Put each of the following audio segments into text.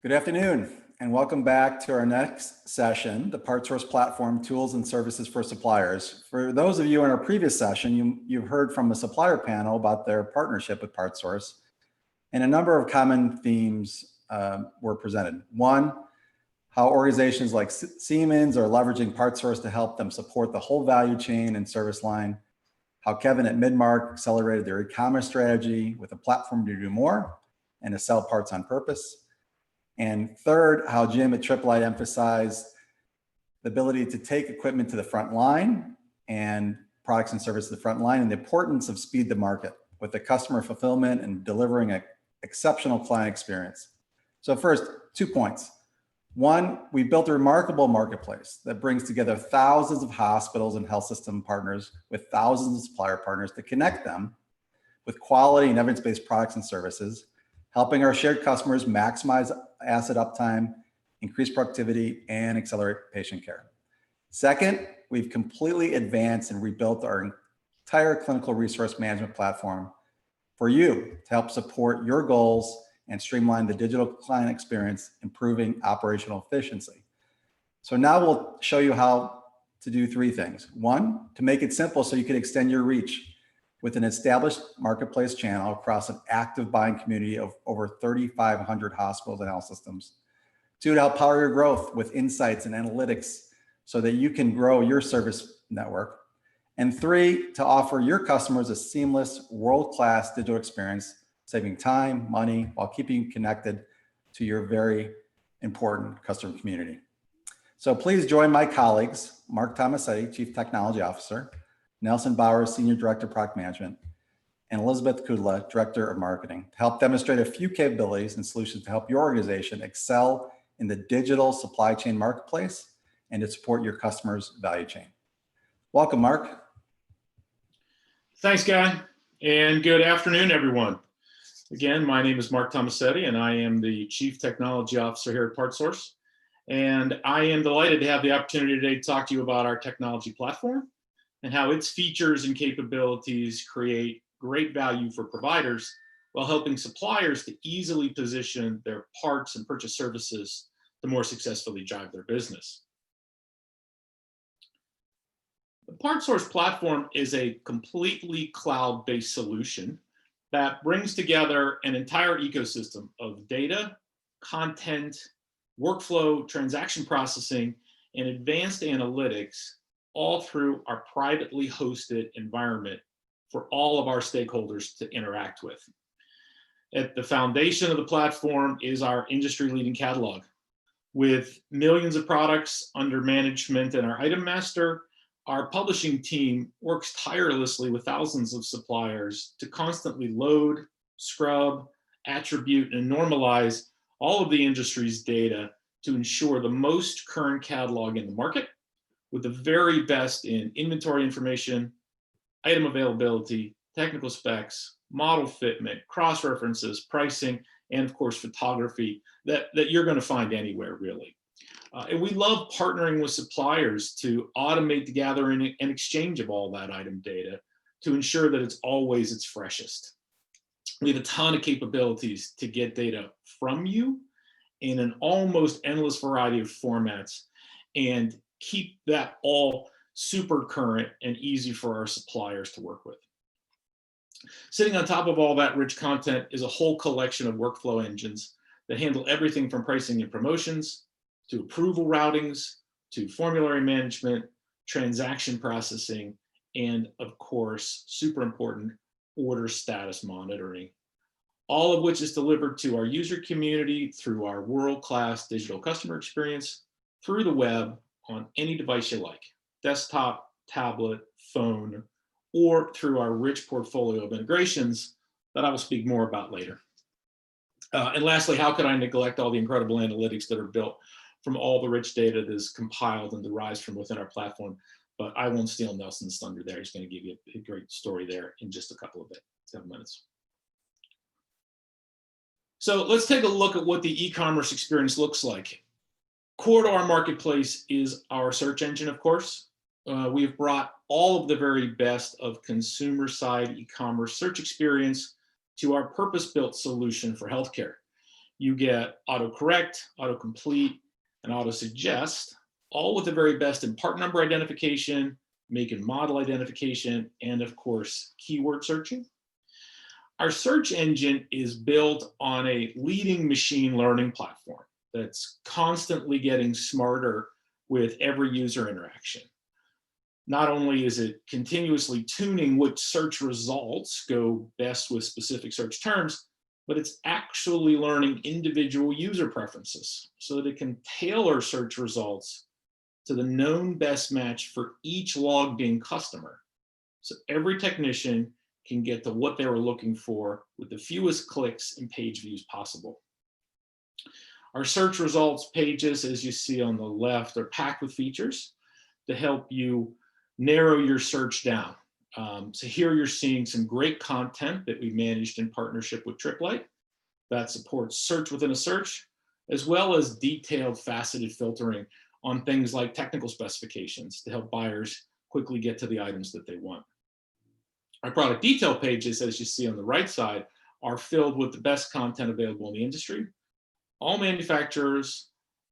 Good afternoon, and welcome back to our next session, the PartsSource Platform Tools and Services for Suppliers. For those of you in our previous session, you've heard from a supplier panel about their partnership with PartsSource, and a number of common themes were presented. One, how organizations like Siemens are leveraging PartsSource to help them support the whole value chain and service line. How Kevin at Midmark accelerated their e-commerce strategy with a platform to do more and to sell parts on purpose. And third, how Jim at Triplite emphasized the ability to take equipment to the front line and products and services to the front line, and the importance of speed to market with the customer fulfillment and delivering an exceptional client experience. So first, 2 points. One, we built a remarkable marketplace that brings together thousands of hospitals and health system partners with thousands of supplier partners to connect them with quality and evidence-based products and services, helping our shared customers maximize asset uptime, increase productivity, and accelerate patient care. Second, we've completely advanced and rebuilt our entire clinical resource management platform for you to help support your goals and streamline the digital client experience, improving operational efficiency. So now we'll show you how to do 3 things. One, to make it simple so you can extend your reach with an established marketplace channel across an active buying community of over 3,500 hospitals and health systems. 2, to help power your growth with insights and analytics so that you can grow your service network. And 3, to offer your customers a seamless, world-class digital experience, saving time, money, while keeping you connected to your very important customer community. So please join my colleagues, Mark Tomasetti, Chief Technology Officer, Nelson Bowers, Senior Director of Product Management, and Elizabeth Kudla, Director of Marketing, to help demonstrate a few capabilities and solutions to help your organization excel in the digital supply chain marketplace and to support your customers' value chain. Welcome, Mark. Thanks, Guy, and good afternoon, everyone. Again, my name is Mark Tomasetti, and I am the Chief Technology Officer here at PartsSource. And I am delighted to have the opportunity today to talk to you about our technology platform and how its features and capabilities create great value for providers while helping suppliers to easily position their parts and purchase services to more successfully drive their business. The PartsSource platform is a completely cloud-based solution that brings together an entire ecosystem of data, content, workflow, transaction processing, and advanced analytics, all through our privately hosted environment for all of our stakeholders to interact with. At the foundation of the platform is our industry-leading catalog. With millions of products under management in our item master, our publishing team works tirelessly with thousands of suppliers to constantly load, scrub, attribute, and normalize all of the industry's data to ensure the most current catalog in the market, with the very best in inventory information, item availability, technical specs, model fitment, cross-references, pricing, and of course, photography that you're going to find anywhere, really. And we love partnering with suppliers to automate the gathering and exchange of all that item data to ensure that it's always its freshest. We have a ton of capabilities to get data from you in an almost endless variety of formats and keep that all super current and easy for our suppliers to work with. Sitting on top of all that rich content is a whole collection of workflow engines that handle everything from pricing and promotions to approval routings to formulary management, transaction processing, and of course, super important, order status monitoring, all of which is delivered to our user community through our world-class digital customer experience, through the web, on any device you like, desktop, tablet, phone, or through our rich portfolio of integrations that I will speak more about later. And lastly, how could I neglect all the incredible analytics that are built from all the rich data that is compiled and derives from within our platform? But I won't steal Nelson's thunder there. He's going to give you a great story there in just a couple of 7 minutes. So let's take a look at what the e-commerce experience looks like. Core to our marketplace is our search engine, of course. We've brought all of the very best of consumer side e-commerce search experience to our purpose-built solution for healthcare. You get autocorrect, autocomplete, and autosuggest, all with the very best in part number identification, make and model identification, and of course, keyword searching. Our search engine is built on a leading machine learning platform that's constantly getting smarter with every user interaction. Not only is it continuously tuning which search results go best with specific search terms, but it's actually learning individual user preferences so that it can tailor search results to the known best match for each logged in customer. So every technician can get to what they were looking for with the fewest clicks and page views possible. Our search results pages, as you see on the left, are packed with features to help you narrow your search down. So here you're seeing some great content that we managed in partnership with TripLight that supports search within a search, as well as detailed faceted filtering on things like technical specifications to help buyers quickly get to the items that they want. Our product detail pages, as you see on the right side, are filled with the best content available in the industry. All manufacturers,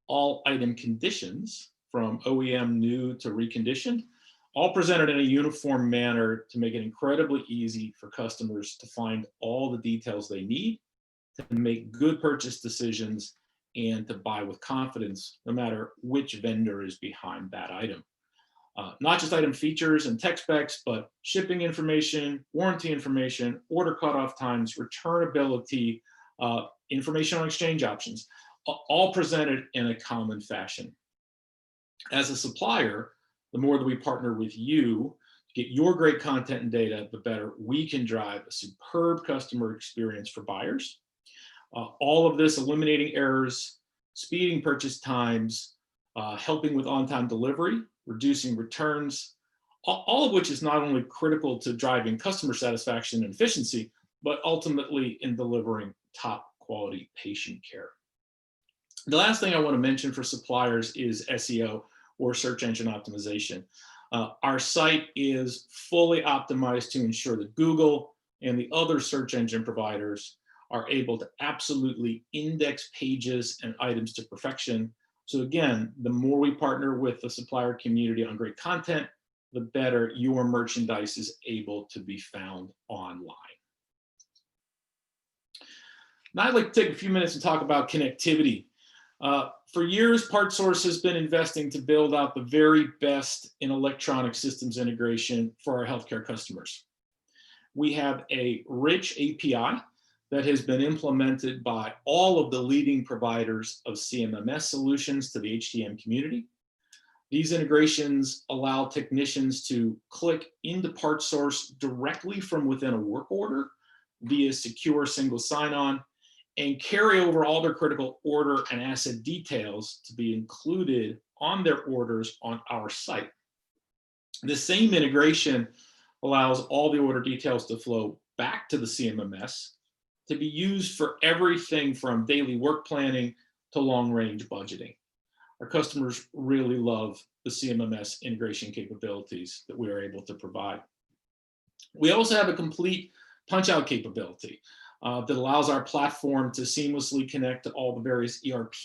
all item conditions, from OEM new to reconditioned, all presented in a uniform manner to make it incredibly easy for customers to find all the details they need to make good purchase decisions and to buy with confidence, no matter which vendor is behind that item. Not just item features and tech specs, but shipping information, warranty information, order cutoff times, returnability, information on exchange options, all presented in a common fashion. As a supplier, the more that we partner with you to get your great content and data, the better we can drive a superb customer experience for buyers. All of this eliminating errors, speeding purchase times, helping with on-time delivery, reducing returns, all of which is not only critical to driving customer satisfaction and efficiency, but ultimately in delivering top quality patient care. The last thing I want to mention for suppliers is SEO, or search engine optimization. Our site is fully optimized to ensure that Google and the other search engine providers are able to absolutely index pages and items to perfection. So again, the more we partner with the supplier community on great content, the better your merchandise is able to be found online. Now I'd like to take a few minutes and talk about connectivity. For years, PartsSource has been investing to build out the very best in electronic systems integration for our healthcare customers. We have a rich API that has been implemented by all of the leading providers of CMMS solutions to the HTM community. These integrations allow technicians to click into PartsSource directly from within a work order via secure single sign-on and carry over all their critical order and asset details to be included on their orders on our site. The same integration allows all the order details to flow back to the CMMS to be used for everything from daily work planning to long-range budgeting. Our customers really love the CMMS integration capabilities that we are able to provide. We also have a complete punch-out capability that allows our platform to seamlessly connect to all the various ERP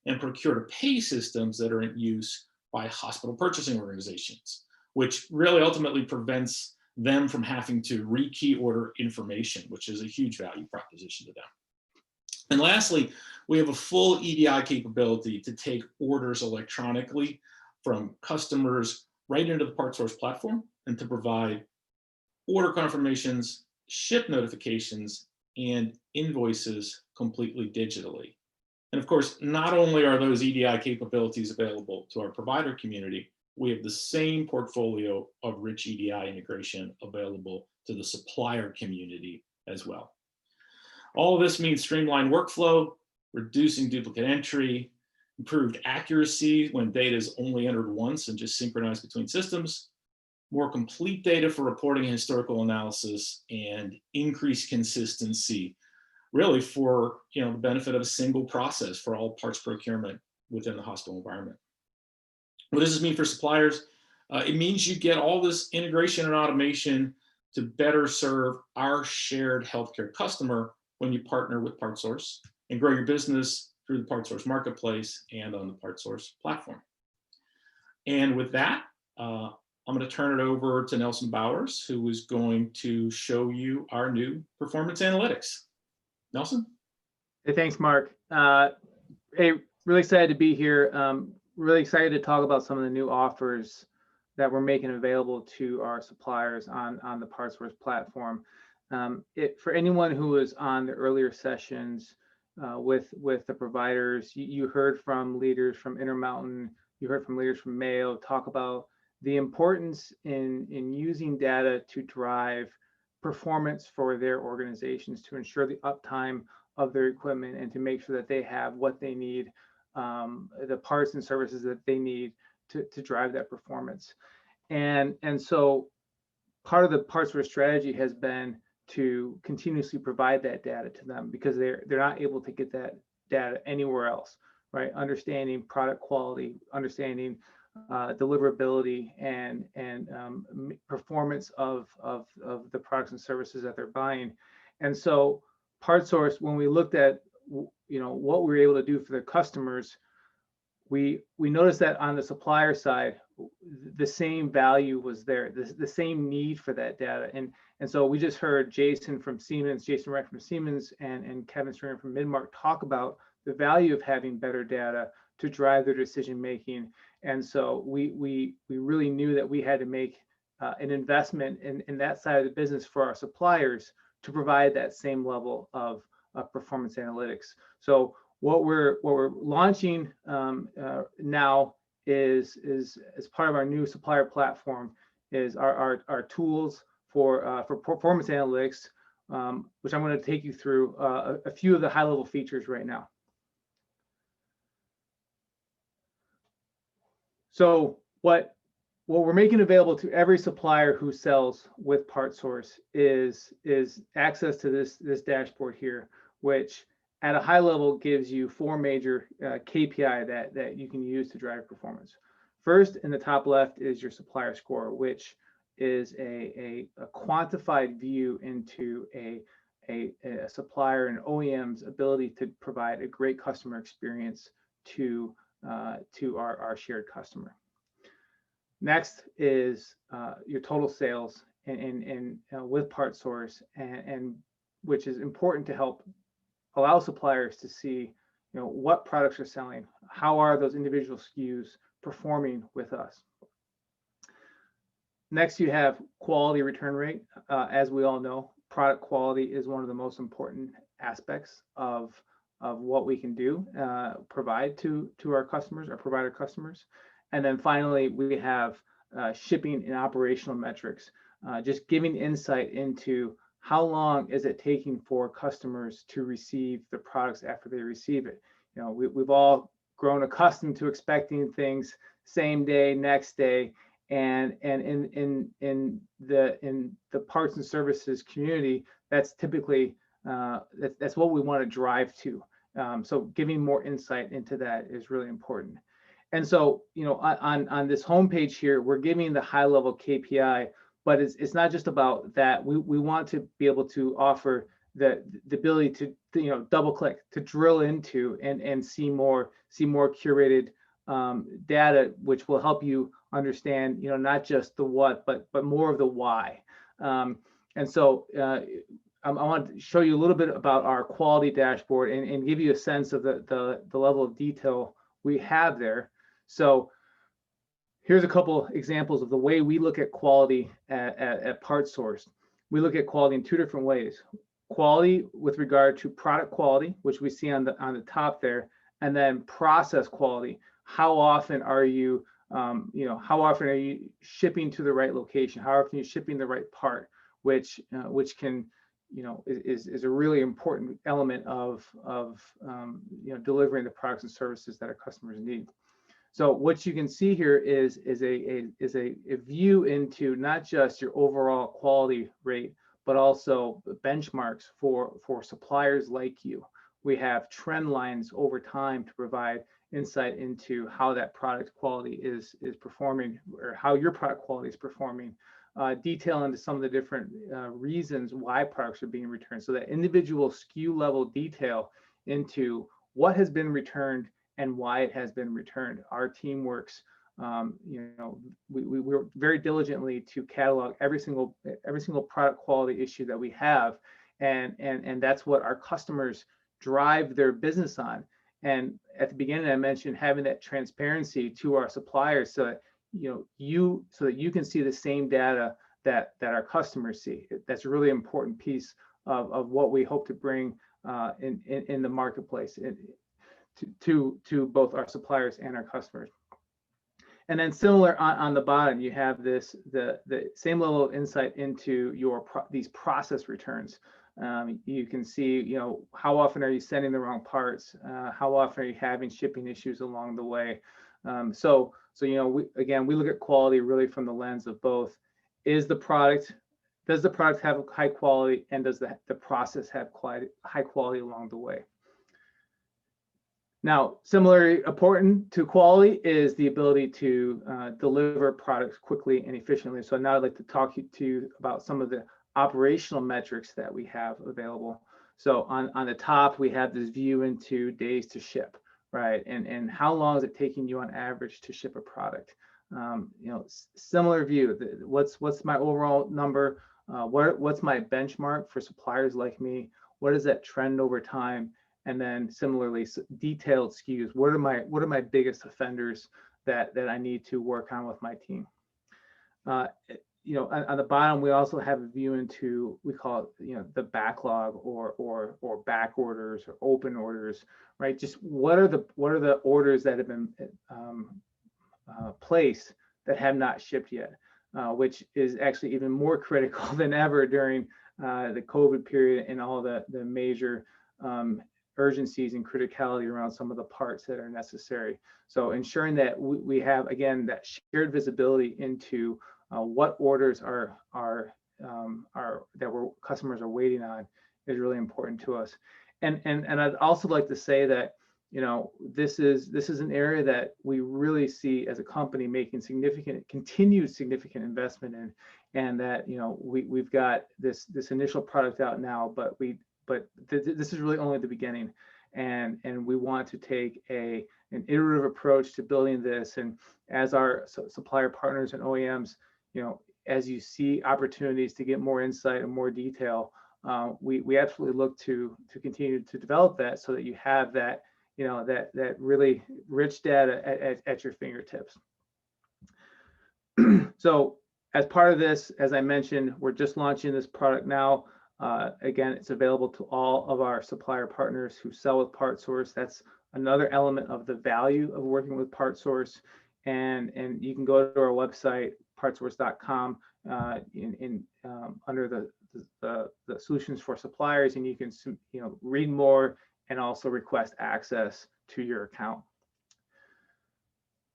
and procure-to-pay systems that are in use by hospital purchasing organizations, which really ultimately prevents them from having to re-key order information, which is a huge value proposition to them. And lastly, we have a full EDI capability to take orders electronically from customers right into the PartsSource platform and to provide order confirmations, ship notifications, and invoices completely digitally. And of course, not only are those EDI capabilities available to our provider community, we have the same portfolio of rich EDI integration available to the supplier community as well. All of this means streamlined workflow, reducing duplicate entry, improved accuracy when data is only entered once and just synchronized between systems, more complete data for reporting and historical analysis, and increased consistency, really for the benefit of a single process for all parts procurement within the hospital environment. What does this mean for suppliers? It means you get all this integration and automation to better serve our shared healthcare customer when you partner with PartsSource. and grow your business through the PartsSource marketplace and on the PartsSource platform. And with that, I'm going to turn it over to Nelson Bowers, who is going to show you our new performance analytics. Nelson? Hey, thanks, Mark. Hey, really excited to be here. Really excited to talk about some of the new offers that we're making available to our suppliers on the PartsSource platform. For anyone who was on the earlier sessions with the providers, you heard from leaders from Intermountain, you heard from leaders from Mayo talk about the importance in using data to drive performance for their organizations, to ensure the uptime of their equipment and to make sure that they have what they need, the parts and services that they need to drive that performance. And so part of the PartsSource strategy has been to continuously provide that data to them, because they're not able to get that data anywhere else, right? Understanding product quality, understanding deliverability and performance of the products and services that they're buying. And so PartsSource, when we looked at what we were able to do for the customers, we noticed that on the supplier side, the same value was there, the same need for that data. And so we just heard Jason Wright from Siemens and Kevin Stringer from Midmark talk about the value of having better data to drive their decision making. And so we really knew that we had to make an investment in that side of the business for our suppliers to provide that same level of performance analytics. So what we're launching now is as part of our new supplier platform is our tools for performance analytics, which I'm going to take you through a few of the high level features right now. So what we're making available to every supplier who sells with PartsSource is access to this dashboard here, which at a high level gives you 4 major KPI that you can use to drive performance. First, in the top left is your supplier score, which is a quantified view into a supplier and OEM's ability to provide a great customer experience to our shared customer. Next is your total sales and with PartsSource, and which is important to help allow suppliers to see what products are selling, how are those individual SKUs performing with us. Next, you have quality return rate. As we all know, product quality is one of the most important aspects of what we can do, provide to our customers, our provider customers. And then finally, we have shipping and operational metrics, just giving insight into how long is it taking for customers to receive the products after they receive it. We've all grown accustomed to expecting things same day, next day, and in the parts and services community, that's typically that's what we want to drive to. So giving more insight into that is really important. And so on this homepage here, we're giving the high level KPI, but it's not just about that. We want to be able to offer the ability to double click, to drill into and see more curated data, which will help you understand not just the what, but more of the why. And so I want to show you a little bit about our quality dashboard and give you a sense of the level of detail we have there. So here's a couple examples of the way we look at quality at PartsSource. We look at quality in 2 different ways. Quality with regard to product quality, which we see on the top there, and then process quality. How often are you, how often are you shipping to the right location? How often are you shipping the right part, which can, is a really important element of delivering the products and services that our customers need. So what you can see here is a view into not just your overall quality rate, but also benchmarks for suppliers like you. We have trend lines over time to provide insight into how that product quality is performing, or how your product quality is performing, detail into some of the different reasons why products are being returned. So that individual SKU level detail into what has been returned and why it has been returned. Our team works, we work very diligently to catalog every single product quality issue that we have, and that's what our customers drive their business on. And at the beginning, I mentioned having that transparency to our suppliers, so that you can see the same data that our customers see. That's a really important piece of what we hope to bring in the marketplace to both our suppliers and our customers. And then similar on the bottom, you have the same level of insight into these process returns. You can see, how often are you sending the wrong parts? How often are you having shipping issues along the way? So we look at quality really from the lens of both: does the product have high quality, and does the process have high quality along the way? Now, similarly important to quality is the ability to deliver products quickly and efficiently. So now I'd like to talk to you about some of the operational metrics that we have available. So on the top, we have this view into days to ship, right? And how long is it taking you on average to ship a product? Similar view. What's my overall number? What's my benchmark for suppliers like me? What does that trend over time? And then similarly, detailed SKUs. What are my biggest offenders that I need to work on with my team? On the bottom, we also have a view into, we call it, the backlog or back orders or open orders, right? Just what are the orders that have been placed that have not shipped yet, which is actually even more critical than ever during the COVID period and all the major urgencies and criticality around some of the parts that are necessary. So ensuring that we have, again, that shared visibility into what orders customers are waiting on is really important to us. And I'd also like to say that this is an area that we really see as a company making continued significant investment in, and that we've got this initial product out now, but this is really only the beginning, and we want to take an iterative approach to building this. And as our supplier partners and OEMs, as you see opportunities to get more insight and more detail, we absolutely look to continue to develop that, so that you have that that really rich data at your fingertips. So as part of this, as I mentioned, we're just launching this product now. Again, it's available to all of our supplier partners who sell with PartsSource. That's another element of the value of working with PartsSource. And you can go to our website, PartsSource.com, under the solutions for suppliers, and you can read more and also request access to your account.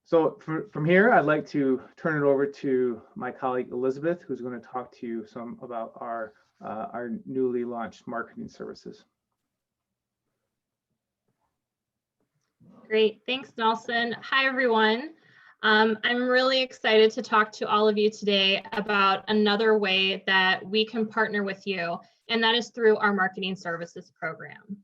So from here, I'd like to turn it over to my colleague Elizabeth, who's going to talk to you some about our newly launched marketing services. Great, thanks, Nelson. Hi, everyone. I'm really excited to talk to all of you today about another way that we can partner with you, and that is through our marketing services program.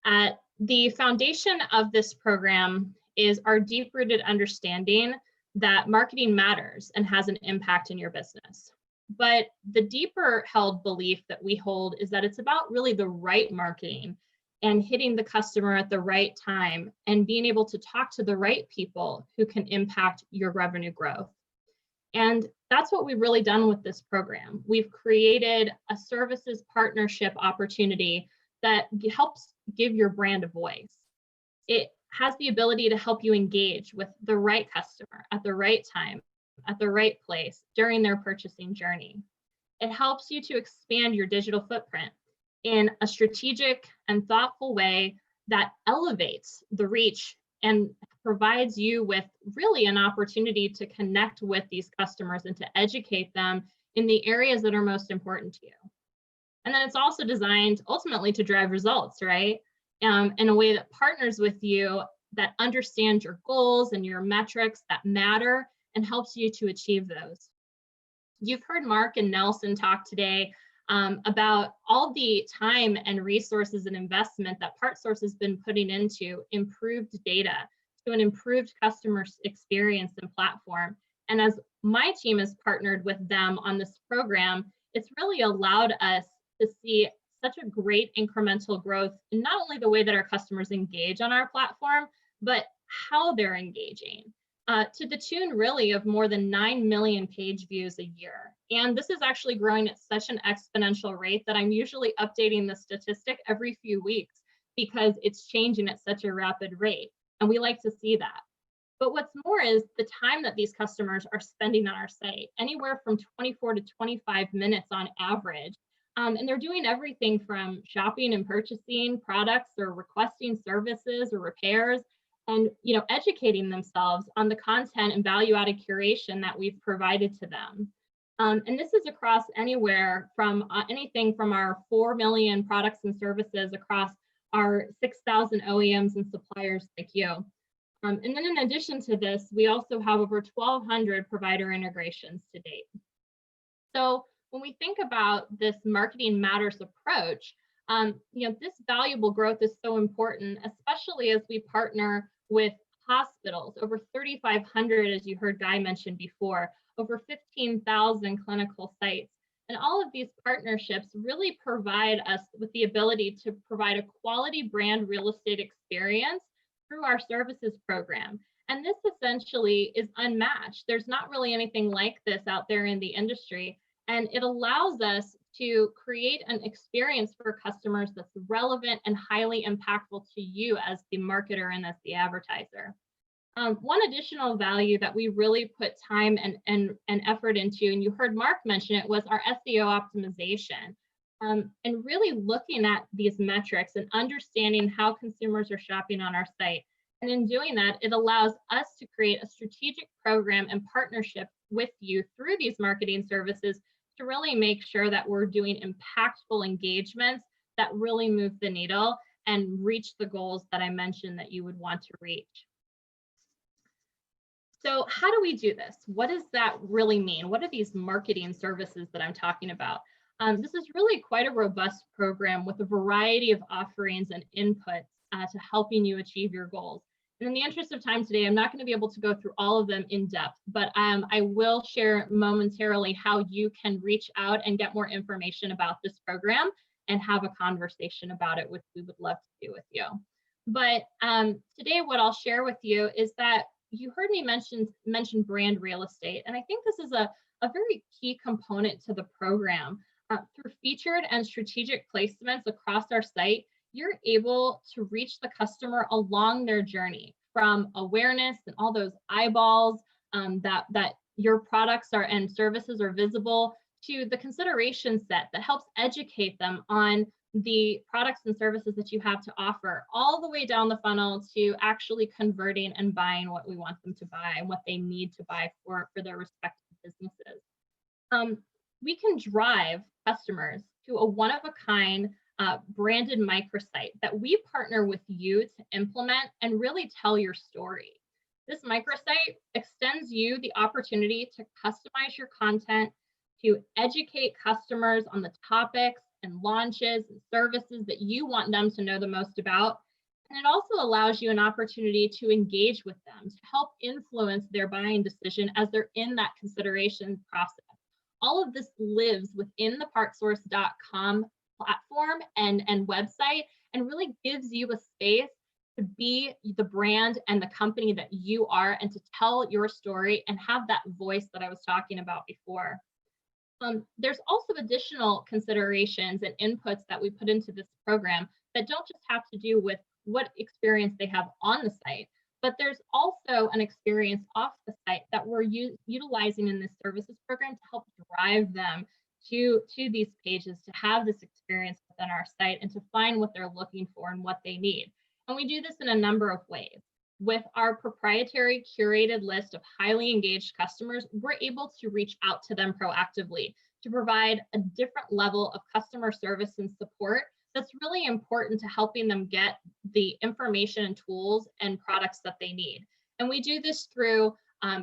At the foundation of this program is our deep-rooted understanding that marketing matters and has an impact in your business. But the deeper held belief that we hold is that it's about really the right marketing and hitting the customer at the right time and being able to talk to the right people who can impact your revenue growth. And that's what we've really done with this program. We've created a services partnership opportunity that helps give your brand a voice. It has the ability to help you engage with the right customer at the right time, at the right place during their purchasing journey. It helps you to expand your digital footprint in a strategic and thoughtful way that elevates the reach and provides you with really an opportunity to connect with these customers and to educate them in the areas that are most important to you. And then it's also designed ultimately to drive results, right? In a way that partners with you, that understands your goals and your metrics that matter and helps you to achieve those. You've heard Mark and Nelson talk today about all the time and resources and investment that PartSource has been putting into improved data, to an improved customer experience and platform. And as my team has partnered with them on this program, it's really allowed us to see such a great incremental growth in not only the way that our customers engage on our platform, but how they're engaging, to the tune really of more than 9 million page views a year. And this is actually growing at such an exponential rate that I'm usually updating the statistic every few weeks because it's changing at such a rapid rate. And we like to see that. But what's more is the time that these customers are spending on our site, anywhere from 24 to 25 minutes on average. And they're doing everything from shopping and purchasing products or requesting services or repairs, and educating themselves on the content and value-added curation that we've provided to them. And this is across anywhere from anything from our 4 million products and services across our 6,000 OEMs and suppliers like you. And then in addition to this, we also have over 1,200 provider integrations to date. So when we think about this marketing matters approach, this valuable growth is so important, especially as we partner with hospitals, over 3,500, as you heard Guy mention before, over 15,000 clinical sites. And all of these partnerships really provide us with the ability to provide a quality brand real estate experience through our services program. And this essentially is unmatched. There's not really anything like this out there in the industry. And it allows us to create an experience for customers that's relevant and highly impactful to you as the marketer and as the advertiser. One additional value that we really put time and effort into, and you heard Mark mention it, was our SEO optimization. And really looking at these metrics and understanding how consumers are shopping on our site. And in doing that, it allows us to create a strategic program and partnership with you through these marketing services to really make sure that we're doing impactful engagements that really move the needle and reach the goals that I mentioned that you would want to reach. So how do we do this? What does that really mean? What are these marketing services that I'm talking about? This is really quite a robust program with a variety of offerings and inputs to helping you achieve your goals. And in the interest of time today, I'm not going to be able to go through all of them in depth, but I will share momentarily how you can reach out and get more information about this program and have a conversation about it, which we would love to do with you. But today, what I'll share with you is that you heard me mention brand real estate, and I think this is a very key component to the program. Through featured and strategic placements across our site, you're able to reach the customer along their journey from awareness and all those eyeballs that your products are and services are visible, to the consideration set that helps educate them on the products and services that you have to offer, all the way down the funnel to actually converting and buying what we want them to buy and what they need to buy for their respective businesses. We can drive customers to a one-of-a-kind branded microsite that we partner with you to implement and really tell your story. This microsite extends you the opportunity to customize your content, to educate customers on the topics and launches and services that you want them to know the most about. And it also allows you an opportunity to engage with them, to help influence their buying decision as they're in that consideration process. All of this lives within the PartsSource.com platform and website, and really gives you a space to be the brand and the company that you are, and to tell your story and have that voice that I was talking about before. There's also additional considerations and inputs that we put into this program that don't just have to do with what experience they have on the site, but there's also an experience off the site that we're utilizing in this services program to help drive them to these pages, to have this experience within our site and to find what they're looking for and what they need. And we do this in a number of ways. With our proprietary curated list of highly engaged customers, we're able to reach out to them proactively to provide a different level of customer service and support that's really important to helping them get the information and tools and products that they need. And we do this through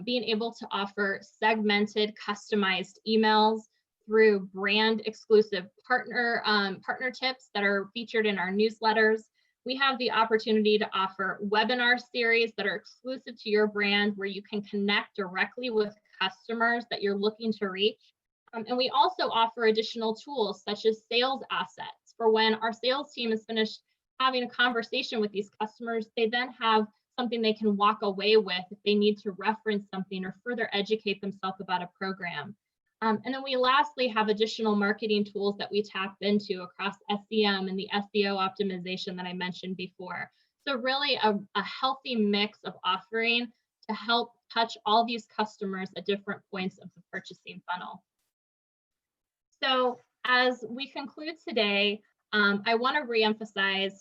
being able to offer segmented, customized emails, through brand exclusive partner tips that are featured in our newsletters. We have the opportunity to offer webinar series that are exclusive to your brand, where you can connect directly with customers that you're looking to reach. And we also offer additional tools such as sales assets for when our sales team is finished having a conversation with these customers, they then have something they can walk away with if they need to reference something or further educate themselves about a program. And then we lastly have additional marketing tools that we tap into across SEM and the SEO optimization that I mentioned before. So really a healthy mix of offering to help touch all these customers at different points of the purchasing funnel. So as we conclude today, I want to reemphasize,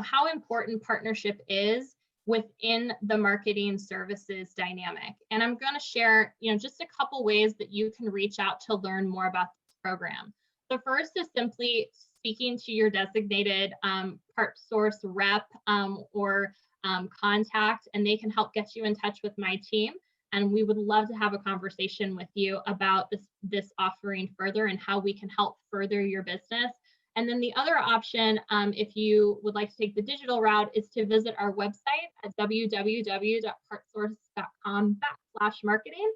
how important partnership is within the marketing services dynamic. And I'm going to share, just a couple ways that you can reach out to learn more about this program. The first is simply speaking to your designated PartsSource rep or contact, and they can help get you in touch with my team. And we would love to have a conversation with you about this offering further and how we can help further your business. And then the other option, if you would like to take the digital route, is to visit our website at www.partsource.com/marketing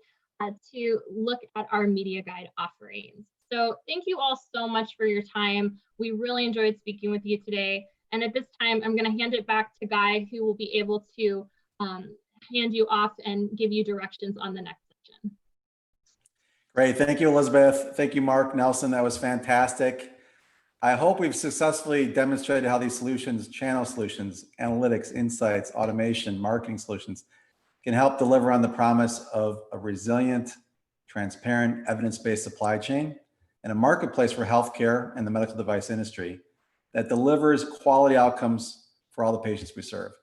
to look at our media guide offerings. So thank you all so much for your time. We really enjoyed speaking with you today. And at this time, I'm going to hand it back to Guy, who will be able to hand you off and give you directions on the next section. Great. Thank you, Elizabeth. Thank you, Mark Nelson. That was fantastic. I hope we've successfully demonstrated how these solutions, channel solutions, analytics, insights, automation, marketing solutions can help deliver on the promise of a resilient, transparent, evidence-based supply chain and a marketplace for healthcare and the medical device industry that delivers quality outcomes for all the patients we serve.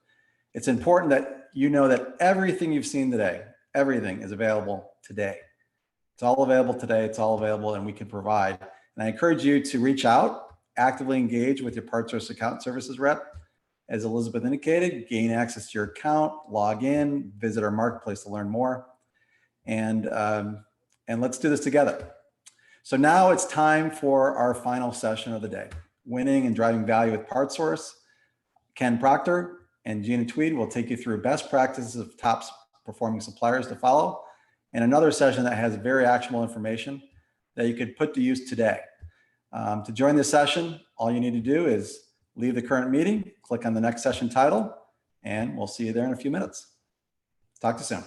It's important that you know that everything you've seen today, everything is available today. It's all available today. It's all available, and we can provide. And I encourage you to reach out, actively engage with your PartsSource account services rep. As Elizabeth indicated, gain access to your account, log in, visit our marketplace to learn more, and let's do this together. So now it's time for our final session of the day, winning and driving value with PartsSource. Ken Proctor and Gina Tweed will take you through best practices of top performing suppliers to follow, and another session that has very actionable information that you could put to use today. To join this session, all you need to do is leave the current meeting, click on the next session title, and we'll see you there in a few minutes. Talk to you soon.